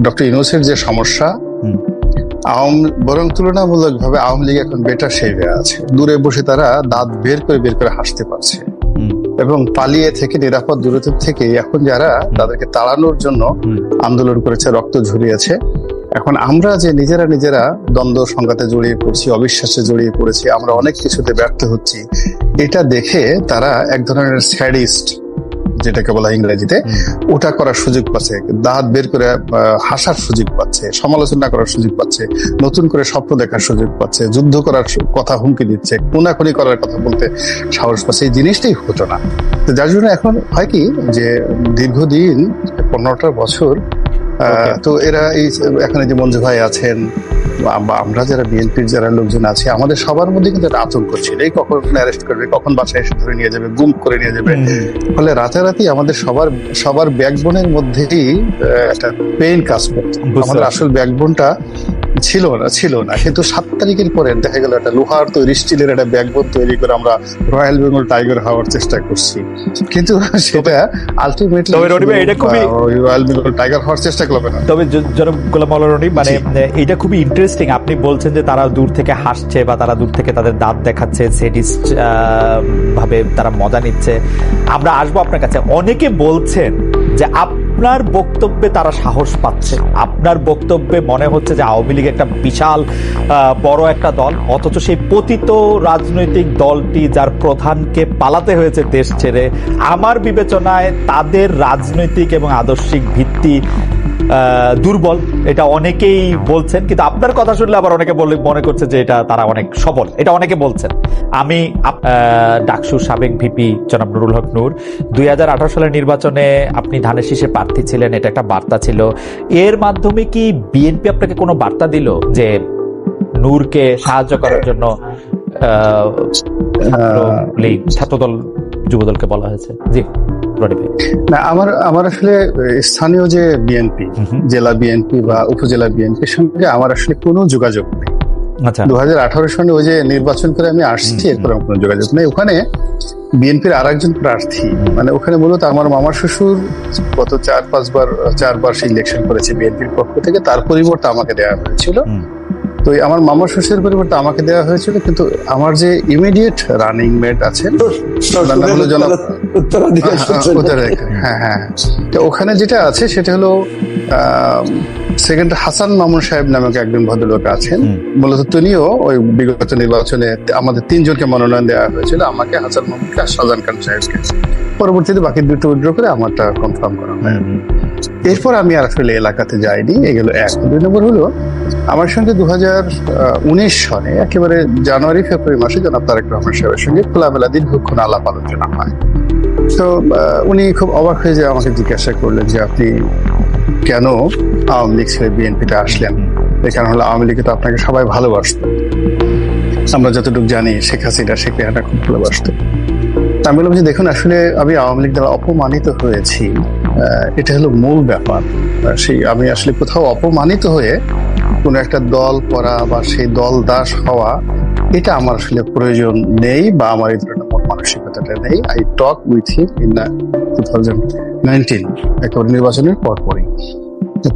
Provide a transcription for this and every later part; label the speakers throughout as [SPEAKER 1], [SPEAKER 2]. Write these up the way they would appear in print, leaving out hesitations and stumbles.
[SPEAKER 1] Doctor ইউনূসের যে সমস্যা, বরং তুলনামূলকভাবে আওয়ামী লীগ এখন বেটার শেপে আছে। দূরে বসে তারা দাঁত বের করে হাসতে পারছে এবং পালিয়ে থেকে নিরাপদ দূরত্ব থেকে এখন যারা তাদেরকে তাড়ানোর জন্য আন্দোলন করেছে, রক্ত ঝরিয়েছে, এখন আমরা যে নিজেরা দ্বন্দ্ব সংঘাতে জড়িয়ে পড়ছি, অবিশ্বাসে জড়িয়ে পড়েছি, আমরা অনেক কিছুতে ব্যর্থ হচ্ছি, এটা দেখে তারা এক ধরনের স্যাডিস্ট যেটাকে বলা ইংরেজিতে, ওটা করার সুযোগ পাচ্ছে, দাঁত বের করে হাসার সুযোগ পাচ্ছে, সমালোচনা করার সুযোগ পাচ্ছে, নতুন করে স্বপ্ন দেখার সুযোগ পাচ্ছে, যুদ্ধ করার কথা হুমকি দিচ্ছে, খুনাখুনি করার কথা বলতে সাহস পাচ্ছে। এই জিনিসটাই হতো না। তো যার জন্য এখন হয় কি যে দীর্ঘদিন 15টা বছর তো এরা এই এখানে যে মঞ্জু ভাই আছেন বা আমরা যারা বিএনপির যারা লোকজন আছে, আমাদের সবার মধ্যে কিন্তু একটা আতঙ্ক ছিল, এই কখন অ্যারেস্ট করবে, কখন বাসায় এসে ধরে নিয়ে যাবে, গুম করে নিয়ে যাবে। ফলে রাতারাতি আমাদের সবার ব্যাকবোনের মধ্যেই একটা পেইন কাজ করতো। আমাদের আসল ব্যাকবোনটা ছিল না, কিন্তু 7 তারিখের পরে দেখা গেল একটা লোহার তৈরি, স্টিলের একটা ব্যাকবোন তৈরি করে আমরা রয়্যাল বেঙ্গল টাইগার হওয়ার চেষ্টা করছি, কিন্তু সেটা আলটিমেটলি রয়্যাল বেঙ্গল টাইগার হওয়ার চেষ্টা করবে না।
[SPEAKER 2] তবে জনাব গোলাম মাওলা রনি, মানে এটা খুবই ইন্টারেস্টিং। আপনি বলছেন যে তারা দূর থেকে হাসছে বা তারা দূর থেকে তাদের দাঁত দেখাচ্ছে, সেডিস্ট ভাবে তারা মজা নিচ্ছে। আমরা আসবো আপনার কাছে। অনেকে বলছেন যে আপনার বক্তব্যে তারা সাহস পাচ্ছে, আপনার বক্তব্যে মনে হচ্ছে যে আওয়ামী লীগ একটা বিশাল বড় একটা দল, অথচ সেই পতিত রাজনৈতিক দলটি যার প্রধানকে পালাতে হয়েছে দেশ ছেড়ে, আমার বিবেচনায় তাদের রাজনৈতিক এবং আদর্শিক ভিত্তি দুর্বল, এটা অনেকেই বলছেন। কিন্তু আপনার কথা শুনলে আবার অনেকে মনে করছে যে এটা তারা অনেক সবল, এটা অনেকে বলছেন। আমি ডাকসুর সাবেক ভিপি জনাব নুরুল হক নূর, 2018 সালের নির্বাচনে আপনি ধানের শীষে প্রার্থী ছিলেন, এটা একটা বার্তা ছিল। এর মাধ্যমে কি বিএনপি আপনাকে কোনো বার্তা দিল যে নূরকে সাহায্য করার জন্য ছাত্রদল যুবদলকে বলা হয়েছে? জি
[SPEAKER 1] না, আমার আসলে স্থানীয় যে বিএনপি, জেলা বিএনপি বা উপজেলা বিএনপির সঙ্গে আমার আসলে কোনো যোগাযোগ নেই। 2018 সালে ওই যে নির্বাচন করে আমি আসছি, এরপর আমার কোনো যোগাযোগ নেই। ওখানে বিএনপির আর একজন প্রার্থী, মানে ওখানে মূলত আমার মামার শ্বশুর গত 4-5বার সেই ইলেকশন করেছে বিএনপির পক্ষ থেকে, তার পরিবর্তে আমাকে দেওয়া হয়েছিল। তো আমার মামার শ্বশুরের পরিবর্তে আমাকে দেওয়া হয়েছিল, কিন্তু আমার যে ইমিডিয়েট রানিং মেট আছে হ্যাঁ, তো ওখানে যেটা আছে সেটা হলো সেকেন্ড হাসান মামুন সাহেব নামক একজন ভদ্রলোক আছেন। মূলত তিনিও ওই বিগত নির্বাচনে আমাদের 3 জনকে মনোনয়ন দেওয়া হয়েছিল, আমাকে, হাসান মামুনকে আর শাহজাহান খান সাহেবকে। পরবর্তীতে বাকি 2টো উইথড্র করে আমারটা কনফার্ম করা হয়। এরপর আমি আর আসলে এলাকাতে যাইনি। এগুলো 1। 2 নম্বর হলো আমার সঙ্গে 2019 সনে একেবারে জানুয়ারি-ফেব্রুয়ারি মাসে জনাব তারেক রহমান সাহেবের সঙ্গে খোলামেলা দীর্ঘক্ষণ আলাপ আলোচনা হয়। তো উনি খুব অবাক হয়ে যে আমাকে জিজ্ঞাসা করলেন যে আপনি কেন আওয়ামী লীগ ছেড়ে বিএনপিতে আসলেন? এই কারণ হলো আওয়ামী লীগে তো আপনাকে সবাই ভালোবাসত, আমরা যতটুকু জানি শেখ হাসিনা, শেখ রেহানা খুব ভালোবাসত। আমি বললাম যে দেখুন, আসলে আমি আওয়ামী লীগ দ্বারা অপমানিত হয়েছি, এটা হলো মূল ব্যাপার। সেই আমি আসলে কোথাও অপমানিত হয়ে কোনো একটা দল করা বা সেই দল দাস হওয়া, এটা আমার আসলে প্রয়োজন নেই বা আমার এই ধরনের মানসিকতাটা নেই। I talk with him in 2019 একেবারে নির্বাচনের পরপরই।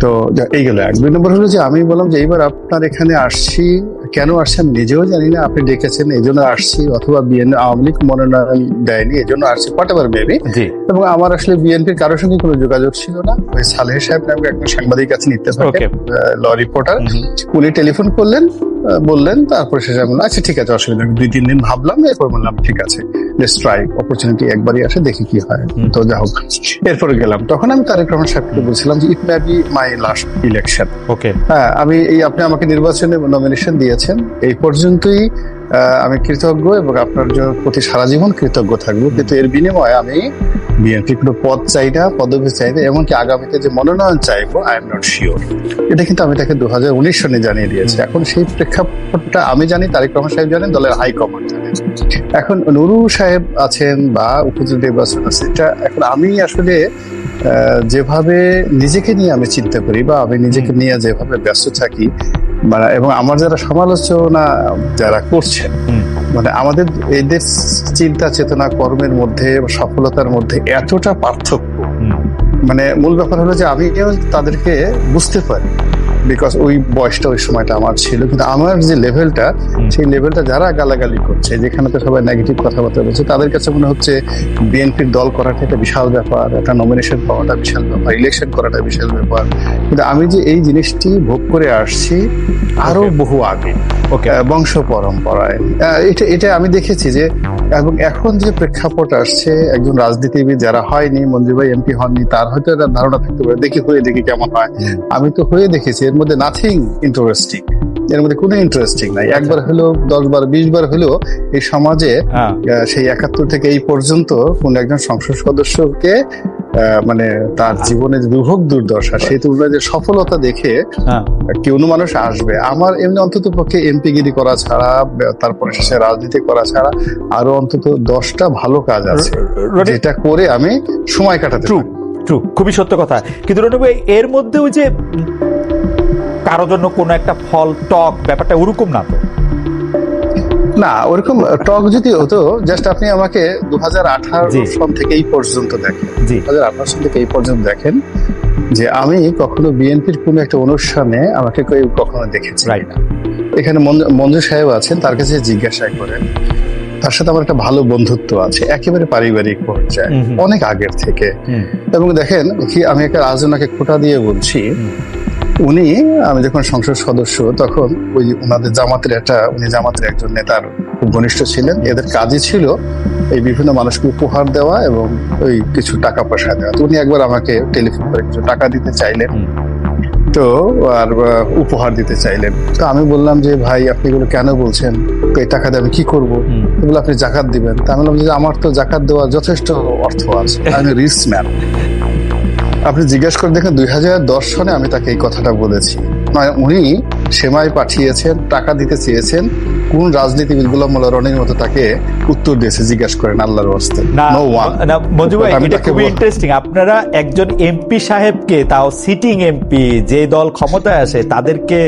[SPEAKER 1] তো এইগুলো 1। 2 নম্বর হলো যে আমি বললাম যে এইবার আপনার এখানে আসছি, কেন আসছি আমি নিজেও জানি না, আপনি ডেকেছেন এই জন্য আসছি, অথবা আওয়ামী লীগ মনোনয়ন দেয়নি এই জন্য আসছি, হোয়াটএভার মেবি। এবং আমার আসলে বিএনপির কারোর সঙ্গে কোনো যোগাযোগ ছিল না। ওই সালেহ সাহেব নামে একজন সাংবাদিক আছেন ইত্তেফাকে, ল রিপোর্টার, উনি টেলিফোন করলেন, বললেন, তারপরে শেষে বললাম আচ্ছা ঠিক আছে, অসুবিধা নেই। 2-3 দিন ভাবলাম, এরপর বললাম ঠিক আছে, লেটস ট্রাই, অপরচুনিটি একবারই আসে, দেখি কি হয়। তো যা হোক, এরপরে গেলাম। তখন আমি তারেক রহমান সাহেবকে বলছিলাম যে it may be my last election. হ্যাঁ, আমি আমাকে নির্বাচনে নমিনেশন দিয়েছেন, এই পর্যন্তই আমি কৃতজ্ঞ এবং আপনার প্রতি সারা জীবন কৃতজ্ঞ থাকবো, কিন্তু এর বিনিময়ে আমি বিএনপি কোনো পদ চাই না, পদবি চাই না, এমনকি আগামীতে যে মনোনয়ন চাইবো আই এম নট শিওর। এটা কিন্তু আমি তাকে 2019 সনে জানিয়ে দিয়েছি। এখন সেই প্রেক্ষাপটটা আমি জানি, তারেক রহমান সাহেব জানেন, দলের হাইকমান্ড জানেন। এখন নুরুল সাহেব আছেন বা উপজেলা নির্বাচন আছে, এটা এখন আমি আসলে যেভাবে নিজেকে নিয়ে আমি চিন্তা করি বা আমি নিজেকে নিয়ে যেভাবে ব্যস্ত থাকি, মানে এবং আমার যারা সমালোচনা যারা করছেন, মানে আমাদের এদের চিন্তা চেতনা কর্মের মধ্যে, সফলতার মধ্যে এতটা পার্থক্য মানে মূল ব্যাপার হলো যে আমিও তাদেরকে বুঝতে পারি, বিকজ ওই বয়সটা ওই সময়টা আমার ছিল, কিন্তু আমার যে লেভেলটা, সেই লেভেলটা যারা গালাগালি করছে, যেখানে তো সবাই নেগেটিভ কথাবার্তা বলছে, তাদের কাছে মনে হচ্ছে বিএনপির দল করাটা একটা বিশাল ব্যাপার, একটা নমিনেশন পাওয়াটা বিশাল ব্যাপার, ইলেকশন করাটা বিশাল ব্যাপার। কিন্তু আমি যে এই জিনিসটি ভোগ করে আসছি আরো বহু আগে, বংশ পরম্পরায়, এটা আমি দেখেছি যে, এবং এখন যে প্রেক্ষাপট আসছে, একজন রাজনীতিবিদ যারা হয়নি, মঞ্জু ভাই এমপি হননি, তার হয়তো একটা ধারণা থাকতে পারে দেখি কেমন হয়। আমি তো হয়ে দেখেছি, এর মধ্যে নাথিং ইন্টারেস্টিং, এর মধ্যে কোনো ইন্টারেস্টিং নাই। একবার হলো 10 বার 20 বার হলো এই সমাজে সেই 71 থেকে এই পর্যন্ত কোন একজন সংসদ সদস্যকে মানে তার জীবনের দুর্ভোগ দুর্দশা, সেই তুলনায় যে সফলতা দেখে কেউ মানুষ আসবে। আমার এমনি অন্তত পক্ষে এমপিগিরি করা ছাড়া, তারপরে শেষে রাজনীতি করা ছাড়া আরো অন্তত 10টা ভালো কাজ আছে যেটা করে আমি সময় কাটাতে পারি।
[SPEAKER 2] খুবই সত্য কথা। কিন্তু রনি ভাই, এর মধ্যেও যে কারো জন্য কোনো একটা ফল টক, ব্যাপারটা ওরকম না তো?
[SPEAKER 1] না, ওরকম টক যদি হতো, জাস্ট আপনি আমাকে 2018 সাল থেকে এই পর্যন্ত দেখেন, 2018 সাল থেকে এই পর্যন্ত দেখেন যে আমি কখনো বিএনপির কোনো একটা অনুষ্ঠানে আমাকে কেউ কখনো দেখেছি না। এখানে মঞ্জু সাহেব আছেন, তার কাছে জিজ্ঞাসা করেন, তার সাথে আমার একটা ভালো বন্ধুত্ব আছে, একেবারে পারিবারিক পর্যায়ে, অনেক আগের থেকে। এবং দেখেন কি, আমি একটা আজনাকে খোঁটা দিয়ে বলছি, উনি, আমি যখন সংসদ সদস্য তখন ওই ওনাদের উনি জামাতের একজন নেতার খুব ঘনিষ্ঠ ছিলেন। এদের কাজই ছিল এই বিভিন্ন মানুষকে উপহার দেওয়া এবং ওই কিছু টাকা পয়সা দেওয়া। তো উনি একবার আমাকে টেলিফোন করে কিছু টাকা দিতে চাইলেন, তো আর উপহার দিতে চাইলেন। তো আমি বললাম যে ভাই, আপনি এগুলো কেন বলছেন, এই টাকা দিয়ে আমি কি করবো? এগুলো আপনি জাকাত দিবেন। তা আমি বললাম যে আমার তো জাকাত দেওয়ার যথেষ্ট অর্থ আছে, আমি রিচ ম্যান। আপনি জিজ্ঞাসা করে দেখেন 2010 সনে আমি তাকে এই কথাটা বলেছি। উনি সেমাই পাঠিয়েছেন, টাকা দিতে চেয়েছেন, কোন রাজনীতিবিদ গোলাম মোল্লা রনির মতো তাকে উত্তর দিয়েছে? জিজ্ঞাসা করেন আল্লাহর ওয়াস্তে।
[SPEAKER 2] মঞ্জু ভাই, এটা খুবই ইন্টারেস্টিং। আপনারা একজন এমপি সাহেবকে, তাও সিটিং এমপি, যে দল ক্ষমতায় আসে তাদেরকে,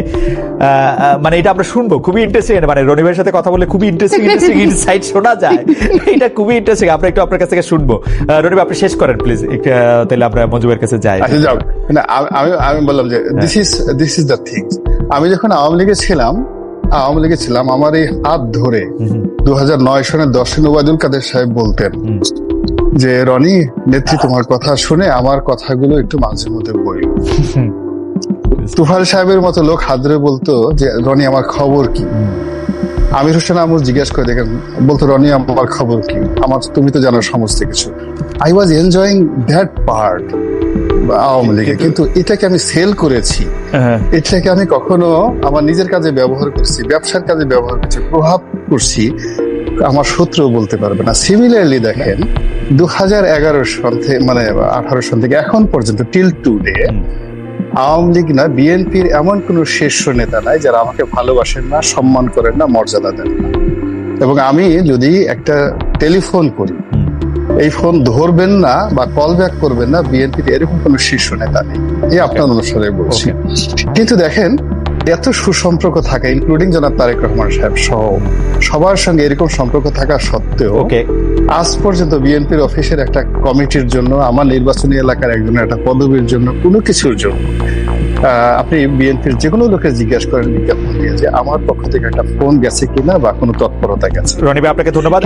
[SPEAKER 2] মানে এটা আমরা শুনবো, খুবই ইন্টারেস্টিং। মানে রনি ভাইয়ের সাথে কথা বলে খুবই ইন্টারেস্টিং ইনসাইট শোনা যায়, এটা খুবই ইন্টারেস্টিং। আমরা একটু আপনার কাছ থেকে শুনবো। রনি ভাই, আপনি শেষ করেন প্লিজ, তাহলে আমরা মঞ্জু ভাইয়ের কাছে যাই।
[SPEAKER 1] আমি বললাম যে দিস ইজ দ্য থিং। আমি যখন আওয়ামী লীগে ছিলাম, আমার এই হাত ধরে 2009 সনের 10 ওবায়দুল কাদের সাহেব বলতেন যে, রনি নেত্রী, তোমার কথা শুনে আমার কথাগুলো একটু মাঝে মধ্যে বই। তুফাইল সাহেবের মতো লোক হাত ধরে বলতো যে, রনি আমার খবর কি? আমির হোসেন আমর জিজ্ঞাসা করে দেখেন, বলতো, রনি আমার খবর কি? তুমি তো জানো সমস্ত কিছু। I was enjoying that part Awami লীগে, কিন্তু এটাকে আমি সেল করেছি, এটাকে আমি কখনো আমার নিজের কাজে ব্যবহার করছি, ব্যবসার কাজে ব্যবহার করছি, প্রভাব করছি, আমার শত্রু বলতে পারবে না। সিমিলারলি দেখেন 2011 সন থেকে, মানে 18 সন থেকে এখন পর্যন্ত টিল টুডে, আওয়ামী লীগ না, বিএনপির এমন কোন শীর্ষ নেতা নাই যারা আমাকে ভালোবাসেন না, সম্মান করেন না, মর্যাদা দেন না। এবং আমি যদি একটা টেলিফোন করি, এই ফোন ধরবেন না বা কল ব্যাক করবেন না, বিএনপির এরকম কোন শীর্ষ নেতা নেই, এই আপনার অনুসারে বলছি। কিন্তু দেখেন, এত সুসম্পর্ক থাকা, ইনক্লুডিং জনাব তারেক রহমান সাহেব সহ সবার সঙ্গে এরকম সম্পর্ক থাকা সত্ত্বেও আজ পর্যন্ত বিএনপির অফিসের একটা কমিটির জন্য, আমার নির্বাচনী এলাকার একজনের একটা পদবীর জন্য, কোনো কিছুর জন্য, আপনি বিএনপির যে কোনো লোকে জিজ্ঞাসা করেন বিজ্ঞাপন দিয়ে যে আমার পক্ষ থেকে একটা ফোন গেছে কিনা বা কোনো তৎপরতা গেছে।
[SPEAKER 2] রনি ভাই, আপনাকে ধন্যবাদ।